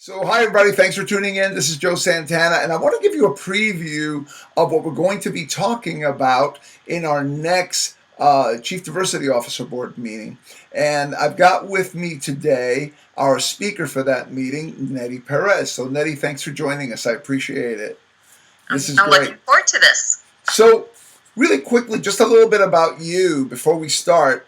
So, hi everybody, thanks for tuning in. This is Joe Santana, and I want to give you a preview of what we're going to be talking about in our next Chief Diversity Officer Board meeting. And I've got with me today our speaker for that meeting, Neddy Perez. So, Neddy, thanks for joining us. I appreciate it. This is I'm great. looking forward to this. So, really quickly, just a little bit about you before we start.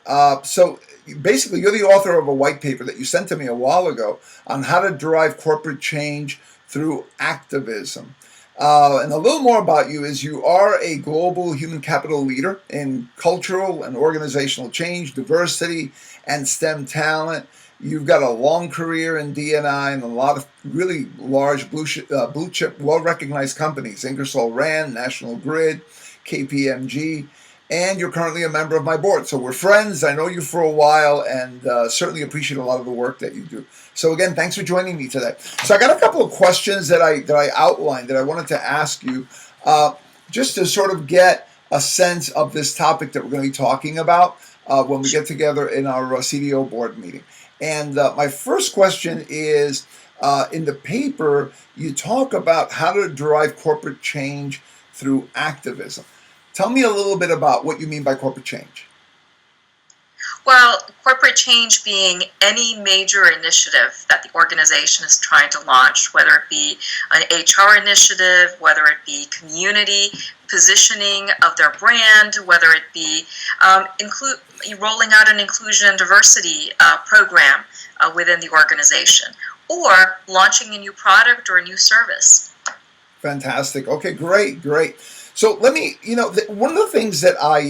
Basically, you're the author of a white paper that you sent to me a while ago on how to drive corporate change through activism. And a little more about you is you are a global human capital leader in cultural and organizational change, diversity, and STEM talent. You've got a long career in D&I and a lot of really large blue chip, well-recognized companies, Ingersoll Rand, National Grid, KPMG, and you're currently a member of my board. So we're friends. I know you for a while and certainly appreciate a lot of the work that you do. So again, thanks for joining me today. So I got a couple of questions that I outlined that I wanted to ask you just to sort of get a sense of this topic that we're going to be talking about when we get together in our CDO board meeting. And my first question is, in the paper, you talk about how to drive corporate change through activism. Tell me a little bit about what you mean by corporate change. Well, corporate change being any major initiative that the organization is trying to launch, whether it be an HR initiative, whether it be community positioning of their brand, whether it be rolling out an inclusion and diversity program within the organization, or launching a new product or a new service. Fantastic. Okay, great. So let me, one of the things that I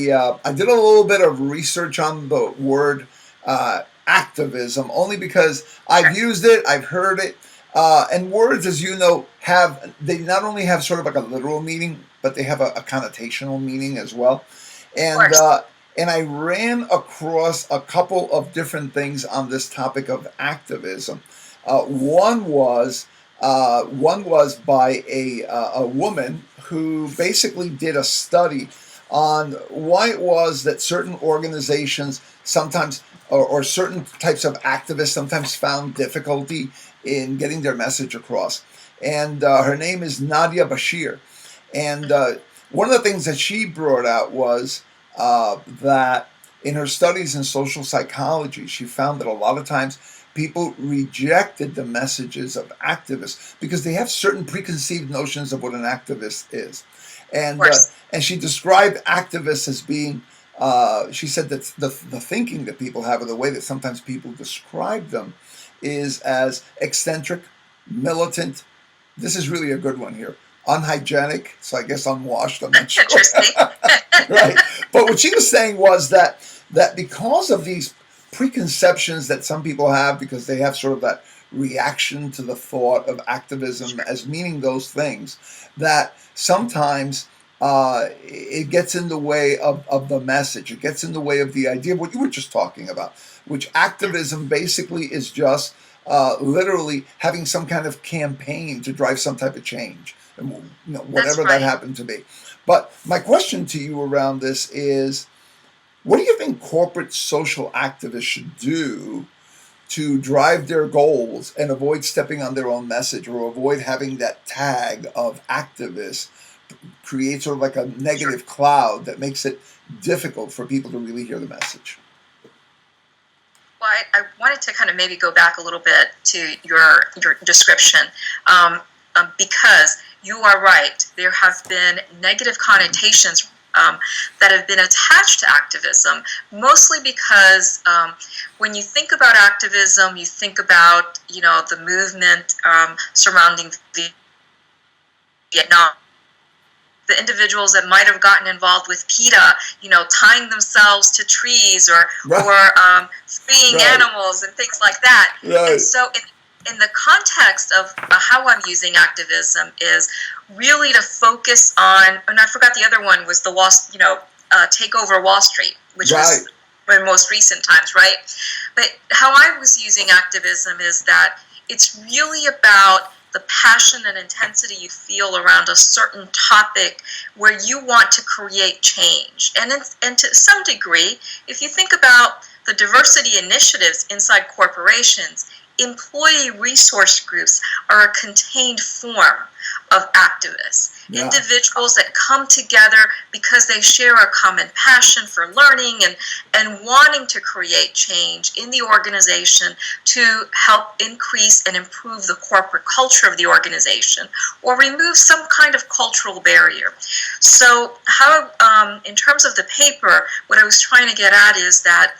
did a little bit of research on the word activism, only because I've used it, I've heard it, and words, as you know, they not only have sort of like a literal meaning, but they have a connotational meaning as well. And I ran across a couple of different things on this topic of activism. One was by a woman who basically did a study on why it was that certain organizations sometimes, or certain types of activists sometimes found difficulty in getting their message across. And her name is Nadia Bashir. And one of the things that she brought out was that in her studies in social psychology, she found that a lot of times people rejected the messages of activists because they have certain preconceived notions of what an activist is. And she described activists as being, she said that the thinking that people have, or the way that sometimes people describe them, is as eccentric, militant. This is really a good one here. Unhygienic, so I guess unwashed. I'm not sure. Interesting. Right. But what she was saying was that because of these preconceptions that some people have, because they have sort of that reaction to the thought of activism as meaning those things, that sometimes it gets in the way of the message. It gets in the way of the idea of what you were just talking about, which activism basically is just literally having some kind of campaign to drive some type of change, whatever that happened to be. But my question to you around this is, what do you think corporate social activists should do to drive their goals and avoid stepping on their own message, or avoid having that tag of activists create sort of like a negative cloud that makes it difficult for people to really hear the message? Well, I wanted to kind of maybe go back a little bit to your description, because you are right. There have been negative connotations that have been attached to activism, mostly because when you think about activism, you think about, the movement surrounding Vietnam, the individuals that might have gotten involved with PETA, tying themselves to trees or freeing animals and things like that. Right. And so in the context of how I'm using activism is really to focus on, and I forgot the other one was the take over Wall Street, which was in most recent times, right? But how I was using activism is that it's really about the passion and intensity you feel around a certain topic where you want to create change. And to some degree, if you think about the diversity initiatives inside corporations, employee resource groups are a contained form of activists. Yeah. Individuals that come together because they share a common passion for learning and wanting to create change in the organization to help increase and improve the corporate culture of the organization or remove some kind of cultural barrier. So how, in terms of the paper, what I was trying to get at is that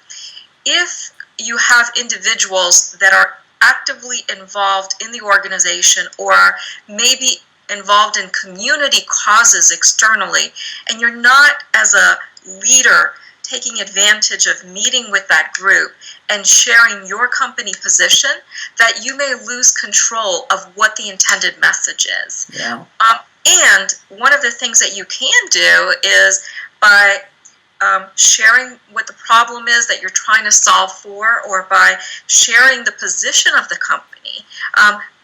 if you have individuals that are actively involved in the organization or maybe involved in community causes externally, and you're not, as a leader, taking advantage of meeting with that group and sharing your company position, that you may lose control of what the intended message is. Yeah. And one of the things that you can do is by sharing what the problem is that you're trying to solve for, or by sharing the position of the company,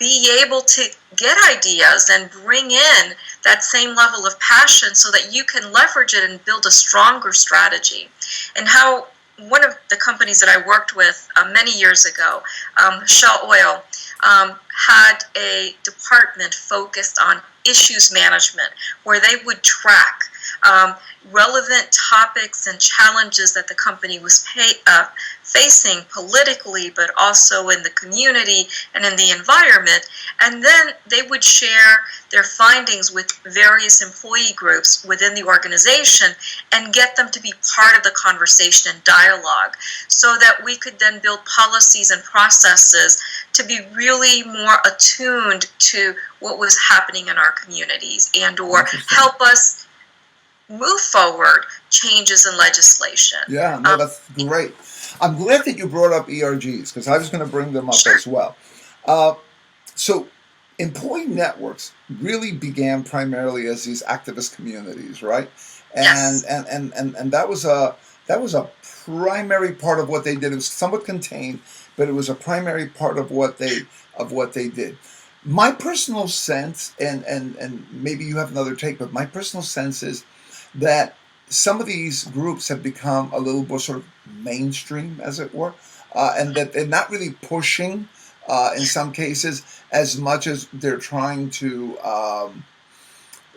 be able to get ideas and bring in that same level of passion so that you can leverage it and build a stronger strategy. And how one of the companies that I worked with many years ago, Shell Oil, had a department focused on issues management, where they would track relevant topics and challenges that the company was facing politically, but also in the community and in the environment. And then they would share their findings with various employee groups within the organization and get them to be part of the conversation and dialogue, so that we could then build policies and processes to be really more attuned to what was happening in our communities and or help us move forward changes in legislation. Yeah, no, that's great. I'm glad that you brought up ERGs, because I was going to bring them up as well. So employee networks really began primarily as these activist communities, right? And yes. and that was a primary part of what they did. It was somewhat contained, but it was a primary part of what they did. My personal sense, and maybe you have another take, but my personal sense is that some of these groups have become a little more sort of mainstream, as it were, and that they're not really pushing, in some cases, as much as they're trying to.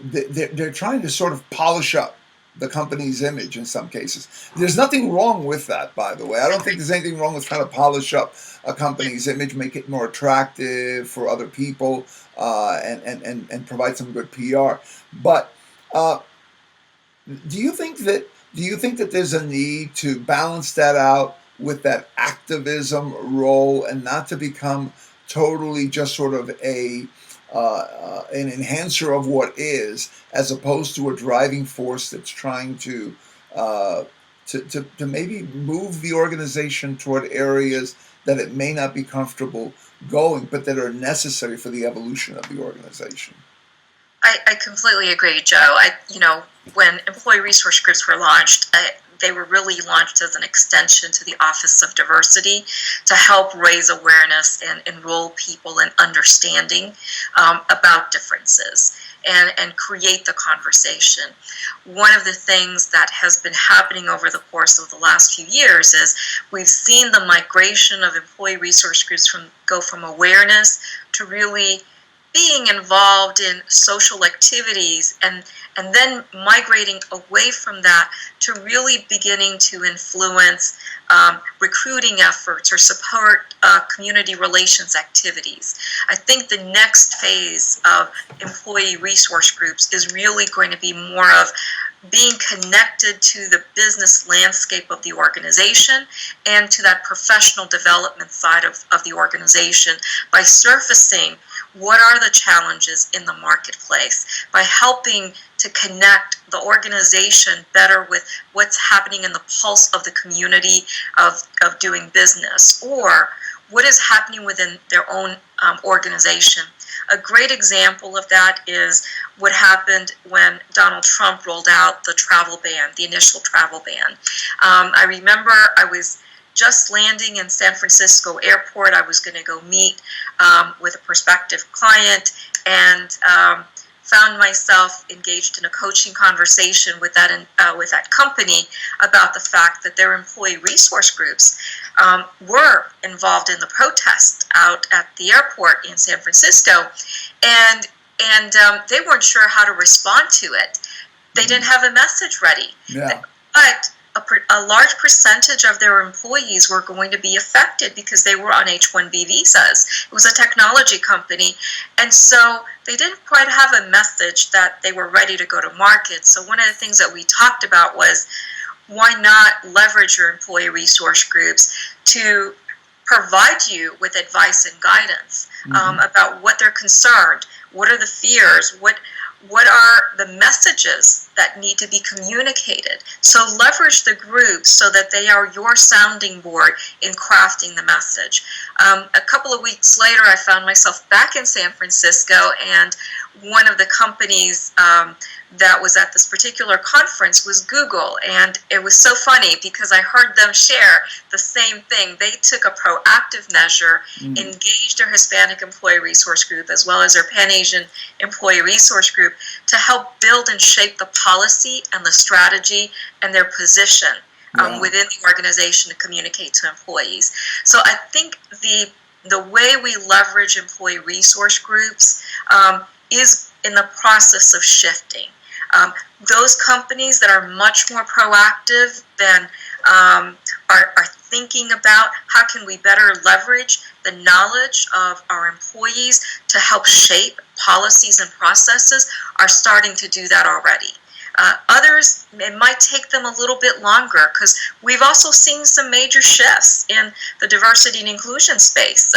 They're trying to sort of polish up the company's image in some cases. There's nothing wrong with that, by the way. I don't think there's anything wrong with trying to polish up a company's image, make it more attractive for other people, and provide some good PR. But do you think that there's a need to balance that out with that activism role, and not to become totally just sort of an enhancer of what is, as opposed to a driving force that's trying to maybe move the organization toward areas that it may not be comfortable going, but that are necessary for the evolution of the organization? I completely agree, Joe. When employee resource groups were launched, they were really launched as an extension to the Office of Diversity to help raise awareness and enroll people in understanding about differences and create the conversation. One of the things that has been happening over the course of the last few years is we've seen the migration of employee resource groups go from awareness to really being involved in social activities, and then migrating away from that to really beginning to influence recruiting efforts or support community relations activities. I think the next phase of employee resource groups is really going to be more of being connected to the business landscape of the organization and to that professional development side of the organization by surfacing what are the challenges in the marketplace, by helping to connect the organization better with what's happening in the pulse of the community of doing business, or what is happening within their own organization. A great example of that is what happened when Donald Trump rolled out the travel ban, the initial travel ban. I remember I was just landing in San Francisco airport. I was going to go meet with a prospective client, and found myself engaged in a coaching conversation with that company about the fact that their employee resource groups were involved in the protest out at the airport in San Francisco, and they weren't sure how to respond to it. They didn't have a message ready. Yeah. But a large percentage of their employees were going to be affected because they were on H-1B visas. It was a technology company, and so they didn't quite have a message that they were ready to go to market. So one of the things that we talked about was, why not leverage your employee resource groups to provide you with advice and guidance about what they're concerned, what are the fears, what are the messages that need to be communicated. So leverage the groups so that they are your sounding board in crafting the message. A couple of weeks later, I found myself back in San Francisco, and one of the companies that was at this particular conference was Google. And it was so funny because I heard them share the same thing. They took a proactive measure, engaged their Hispanic employee resource group as well as their Pan-Asian employee resource group to help build and shape the policy and the strategy and their position within the organization to communicate to employees. So I think the way we leverage employee resource groups is in the process of shifting. Those companies that are much more proactive than are thinking about how can we better leverage the knowledge of our employees to help shape policies and processes are starting to do that already. Others, it might take them a little bit longer because we've also seen some major shifts in the diversity and inclusion space.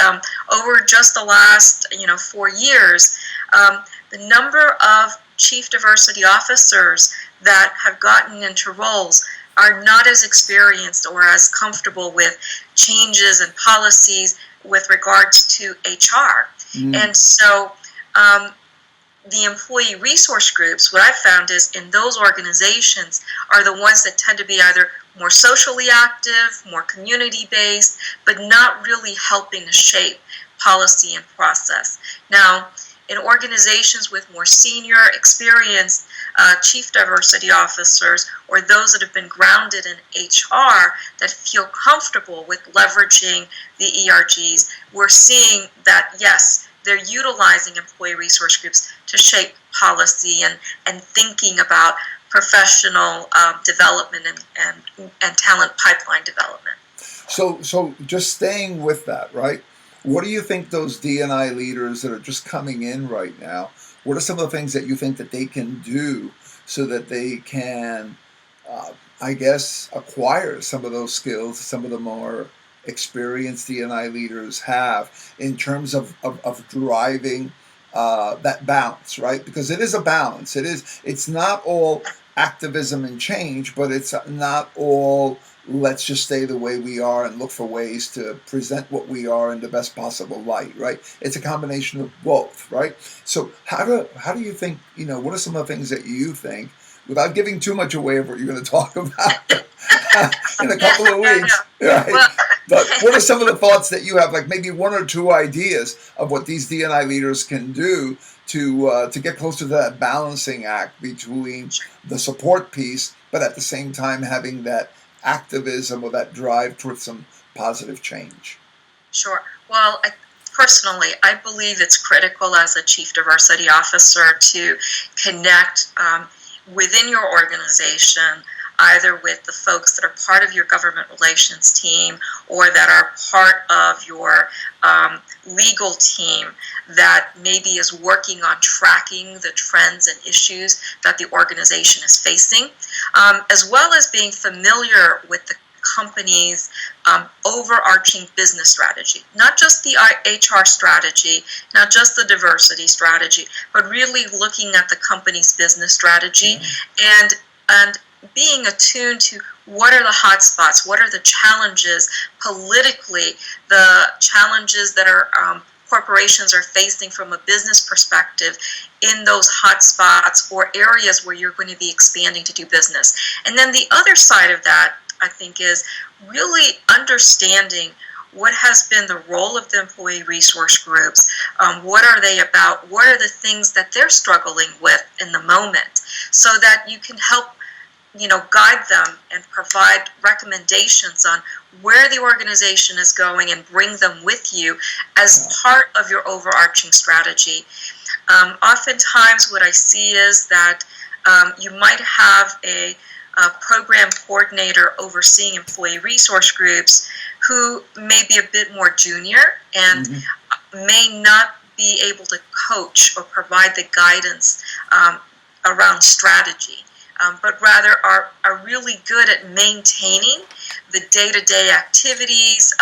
Over just the last 4 years, the number of chief diversity officers that have gotten into roles are not as experienced or as comfortable with changes and policies with regards to HR. And so the employee resource groups, what I've found is in those organizations are the ones that tend to be either more socially active, more community-based, but not really helping to shape policy and process. Now, in organizations with more senior, experienced chief diversity officers or those that have been grounded in HR that feel comfortable with leveraging the ERGs, we're seeing that, yes, they're utilizing employee resource groups to shape policy and thinking about professional development and talent pipeline development. So just staying with that, right? What do you think those D&I leaders that are just coming in right now, what are some of the things that you think that they can do so that they can, acquire some of those skills some of the more experienced D&I leaders have in terms of driving that balance, right? Because it is a balance. It's not all activism and change, but it's not all let's just stay the way we are and look for ways to present what we are in the best possible light, right? It's a combination of both, right? So how do you think, what are some of the things that you think, without giving too much away of what you're going to talk about in a couple of weeks, right? But what are some of the thoughts that you have, like maybe one or two ideas of what these D&I leaders can do to get closer to that balancing act between the support piece, but at the same time having that activism or that drive towards some positive change? Sure. Well, personally, I believe it's critical as a chief diversity officer to connect within your organization, either with the folks that are part of your government relations team or that are part of your legal team that maybe is working on tracking the trends and issues that the organization is facing, as well as being familiar with the company's overarching business strategy, not just the HR strategy, not just the diversity strategy, but really looking at the company's business strategy and being attuned to what are the hot spots, what are the challenges politically, the challenges that are corporations are facing from a business perspective in those hot spots or areas where you're going to be expanding to do business. And then the other side of that, I think, is really understanding what has been the role of the employee resource groups, what are they about, what are the things that they're struggling with in the moment, so that you can help guide them and provide recommendations on where the organization is going and bring them with you as part of your overarching strategy. Oftentimes what I see is that you might have a program coordinator overseeing employee resource groups who may be a bit more junior and may not be able to coach or provide the guidance around strategy. But rather are really good at maintaining the day-to-day activities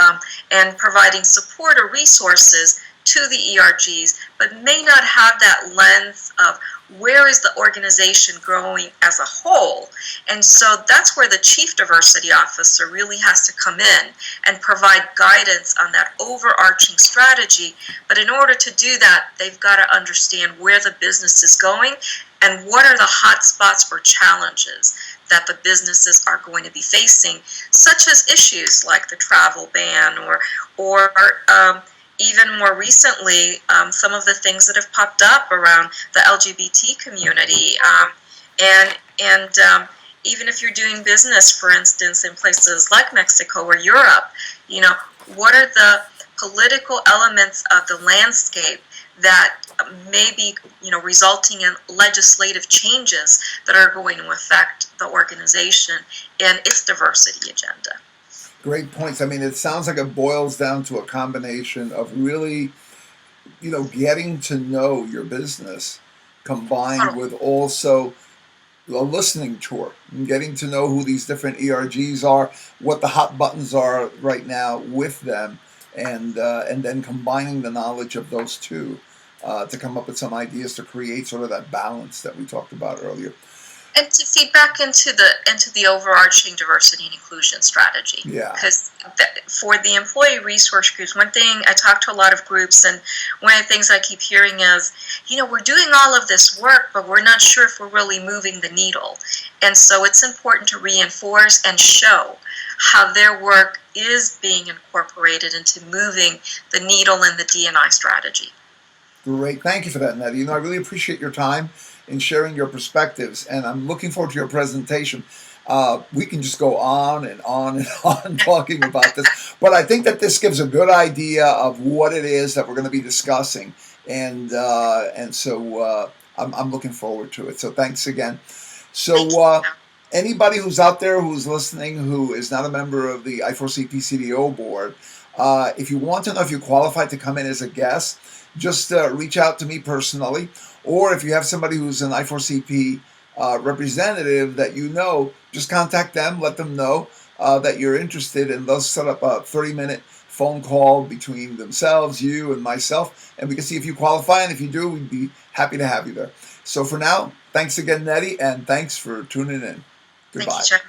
and providing support or resources to the ERGs, but may not have that lens of where is the organization growing as a whole. And so that's where the Chief Diversity Officer really has to come in and provide guidance on that overarching strategy. But in order to do that, they've got to understand where the business is going and what are the hot spots or challenges that the businesses are going to be facing, such as issues like the travel ban or even more recently, some of the things that have popped up around the LGBT community. And even if you're doing business, for instance, in places like Mexico or Europe, what are the political elements of the landscape that may be, resulting in legislative changes that are going to affect the organization and its diversity agenda. Great points. I mean, it sounds like it boils down to a combination of really, getting to know your business combined with also a listening tour and getting to know who these different ERGs are, what the hot buttons are right now with them, and then combining the knowledge of those two to come up with some ideas to create sort of that balance that we talked about earlier. And to feed back into the overarching diversity and inclusion strategy. Yeah. Because for the employee resource groups, one thing, I talk to a lot of groups, and one of the things I keep hearing is, we're doing all of this work, but we're not sure if we're really moving the needle. And so it's important to reinforce and show how their work is being incorporated into moving the needle in the D&I strategy. Great. Thank you for that, Neddy. I really appreciate your time in sharing your perspectives, and I'm looking forward to your presentation. We can just go on and on and on talking about this, but I think that this gives a good idea of what it is that we're going to be discussing, and so I'm looking forward to it. So thanks again. So anybody who's out there who's listening who is not a member of the I4CP CDO board, if you want to know if you qualify to come in as a guest, just reach out to me personally, or if you have somebody who's an I4CP representative that just contact them, let them know that you're interested, and they'll set up a 30-minute phone call between themselves, you, and myself, and we can see if you qualify, and if you do, we'd be happy to have you there. So for now, thanks again, Neddy, and thanks for tuning in. Goodbye. Thank you, Chuck.